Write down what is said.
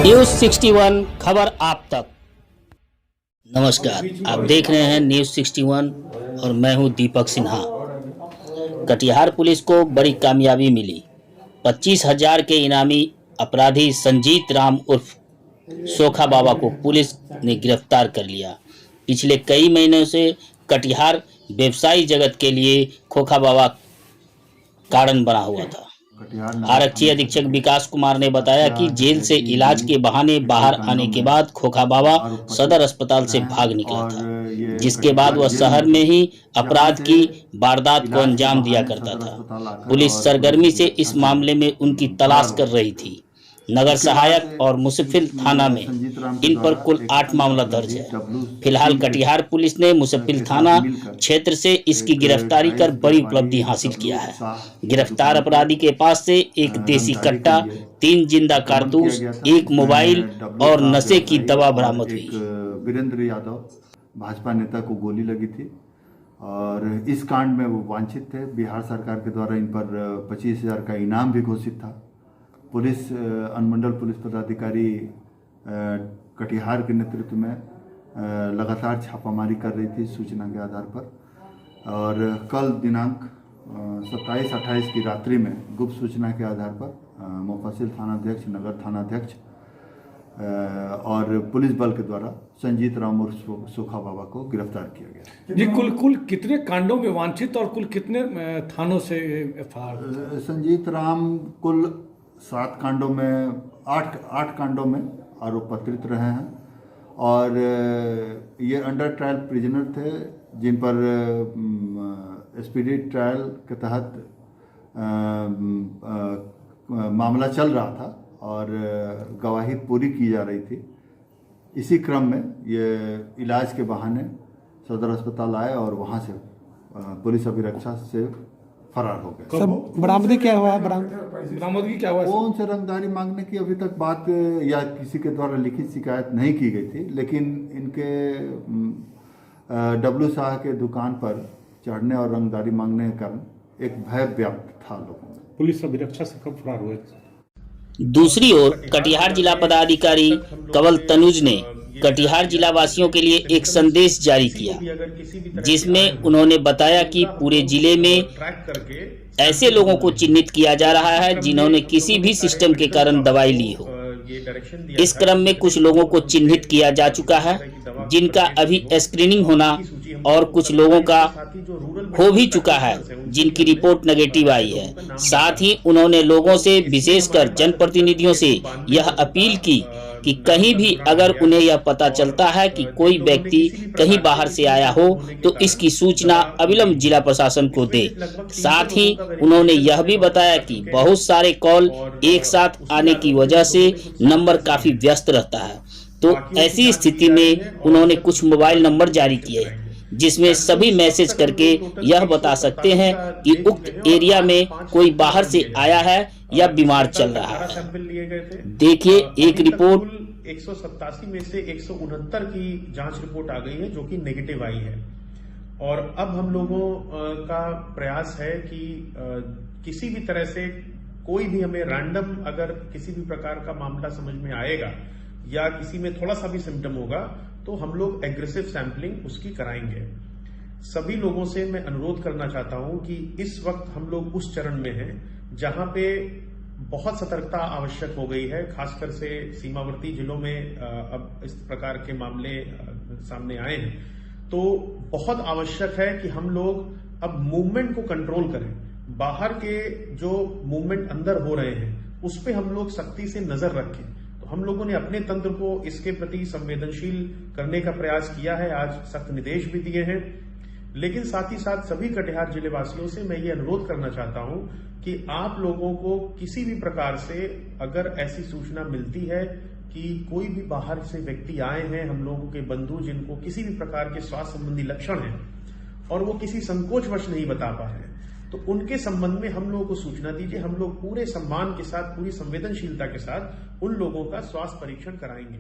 News 61 खबर आप तक। नमस्कार, आप देख रहे हैं न्यूज 61 और मैं हूं दीपक सिन्हा। कटिहार पुलिस को बड़ी कामयाबी मिली। 25,000 के इनामी अपराधी संजीत राम उर्फ सोखा बाबा को पुलिस ने गिरफ्तार कर लिया। पिछले कई महीनों से कटिहार व्यवसायी जगत के लिए खोखा बाबा कारण बना हुआ था। आरक्षी अधीक्षक विकास कुमार ने बताया कि जेल से इलाज के बहाने बाहर आने के बाद खोखा बाबा सदर अस्पताल से भाग निकला था, जिसके बाद वह शहर में ही अपराध की वारदात को अंजाम दिया करता था। पुलिस सरगर्मी से इस मामले में उनकी तलाश कर रही थी। नगर सहायक और मुसफिल थाना में इन पर कुल 8 मामला दर्ज है। फिलहाल कटिहार पुलिस ने मुसफिल थाना क्षेत्र से इसकी गिरफ्तारी कर बड़ी उपलब्धि हासिल किया है। गिरफ्तार अपराधी के पास से एक देसी कट्टा, 3 जिंदा कारतूस, 1 मोबाइल और नशे की दवा बरामद हुई। वीरेंद्र यादव भाजपा नेता को गोली लगी थी और इस कांड में वो वांछित थे। बिहार सरकार के द्वारा इन पर 25,000 का इनाम भी घोषित था। पुलिस अनुमंडल पुलिस पदाधिकारी कटिहार के नेतृत्व में लगातार छापामारी कर रही थी सूचना के आधार पर, और कल दिनांक 27-28 की रात्रि में गुप्त सूचना के आधार पर मुफस्सिल थानाध्यक्ष, नगर थानाध्यक्ष और पुलिस बल के द्वारा संजीत राम और सोखा बाबा को गिरफ्तार किया गया। जी, कुल कितने कांडों में वांछित और कुल कितने थानों से एफआईआर? संजीत राम कुल 7 कांडों में 8 कांडों में आरोप पत्रित रहे हैं और ये अंडर ट्रायल प्रिजनर थे, जिन पर स्पीडी ट्रायल के तहत मामला चल रहा था और गवाही पूरी की जा रही थी। इसी क्रम में ये इलाज के बहाने सदर अस्पताल आए और वहाँ से पुलिस अभिरक्षा से फरार हो गए। सब बरामदगी क्या हुआ? बरामदगी क्या हुआ? कौन से रंगदारी मांगने की अभी तक बात या किसी के द्वारा लिखित शिकायत नहीं की गई थी, लेकिन इनके डब्लू शाह के दुकान पर चढ़ने और रंगदारी मांगने के कारण एक भय व्याप्त था लोगों में। पुलिस अभिरक्षा से कब फरार हुए? दूसरी ओर कटिहार जिला पदाधिकारी कंवल तनुज ने कटिहार जिला वासियों के लिए एक संदेश जारी किया, जिसमें उन्होंने बताया कि पूरे जिले में ऐसे लोगों को चिन्हित किया जा रहा है जिन्होंने किसी भी सिस्टम के कारण दवाई ली हो। इस क्रम में कुछ लोगों को चिन्हित किया जा चुका है, जिनका अभी स्क्रीनिंग होना और कुछ लोगों का हो भी चुका है, जिनकी रिपोर्ट नेगेटिव आई है। साथ ही उन्होंने लोगों से, विशेषकर जनप्रतिनिधियों से यह अपील की कि कहीं भी अगर उन्हें यह पता चलता है कि कोई व्यक्ति कहीं बाहर से आया हो तो इसकी सूचना अविलंब जिला प्रशासन को दे। साथ ही उन्होंने यह भी बताया कि बहुत सारे कॉल एक साथ आने की वजह से नंबर काफी व्यस्त रहता है, तो ऐसी स्थिति में उन्होंने कुछ मोबाइल नंबर जारी किए, जिसमें सभी मैसेज करके यह बता सकते हैं कि उक्त एरिया में कोई बाहर से आया है या बीमार चल रहा है। देखिए एक रिपोर्ट। 187 में से 169 की जांच रिपोर्ट आ गई है, जो कि नेगेटिव आई है। और अब हम लोगों का प्रयास है कि किसी भी तरह से कोई भी हमें रैंडम अगर किसी भी प्रकार का मामला समझ में आएगा या किसी में थोड़ा सा भी सिम्टम होगा तो हम लोग एग्रेसिव सैंपलिंग उसकी कराएंगे। सभी लोगों से मैं अनुरोध करना चाहता हूं कि इस वक्त हम लोग उस चरण में हैं जहां पे बहुत सतर्कता आवश्यक हो गई है, खासकर से सीमावर्ती जिलों में अब इस प्रकार के मामले सामने आए हैं, तो बहुत आवश्यक है कि हम लोग अब मूवमेंट को कंट्रोल करें। बाहर के जो मूवमेंट अंदर हो रहे हैं उस पर हम लोग सख्ती से नजर रखें। तो हम लोगों ने अपने तंत्र को इसके प्रति संवेदनशील करने का प्रयास किया है, आज सख्त निर्देश भी दिए हैं। लेकिन साथ ही साथ सभी कटिहार जिले वासियों से मैं ये अनुरोध करना चाहता हूं कि आप लोगों को किसी भी प्रकार से अगर ऐसी सूचना मिलती है कि कोई भी बाहर से व्यक्ति आए हैं, हम लोगों के बंधु जिनको किसी भी प्रकार के स्वास्थ्य संबंधी लक्षण हैं और वो किसी संकोचवश नहीं बता पा रहे हैं, तो उनके संबंध में हम लोगों को सूचना दीजिए। हम लोग पूरे सम्मान के साथ, पूरी संवेदनशीलता के साथ उन लोगों का स्वास्थ्य परीक्षण कराएंगे।